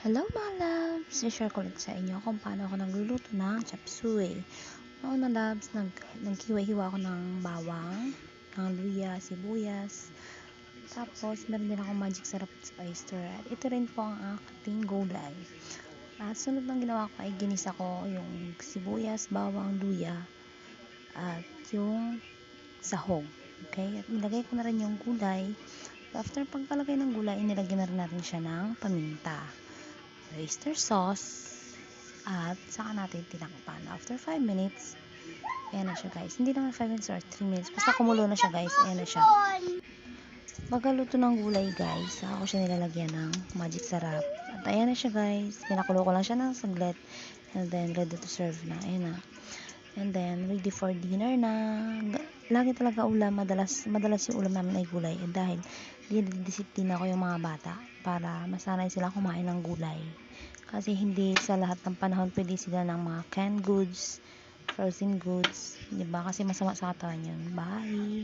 Hello mga loves! I-share ko ulit sa inyo kung paano ako nagluluto ng chop suey. Noon mga loves, naghiwa-hiwa ako ng bawang, ng luya, sibuyas. Tapos, meron din akong magic sarap oyster. At ito rin po ang aking gulay. At sunod ng ginawa ko ay ginisa ko yung sibuyas, bawang, luya, at yung sahog. Okay? At nilagay ko na rin yung gulay. After pagkalagay ng gulay, inilagyan na rin natin siya ng paminta, oyster sauce, at saka natin tinakpan. After 5 minutes, ayan na siya guys. Hindi naman 5 minutes or 3 minutes. Basta kumulo na siya guys. Ayan na siya. Pagkaluto ng gulay guys, saka ko siya nilalagyan ng magic sarap. At ayan na siya guys. Pinakulo ko lang siya ng saglit. And then, ready to serve na. Ayan na. And then, ready for dinner na. Lagi talaga ulam. Madalas yung ulam namin ay gulay. Dahil, dinidisiplina ko yung mga bata para masanay sila kumain ng gulay. Kasi hindi sa lahat ng panahon pwede sila ng mga canned goods, frozen goods, 'di ba? Kasi masama sa katawan 'yun. Bye.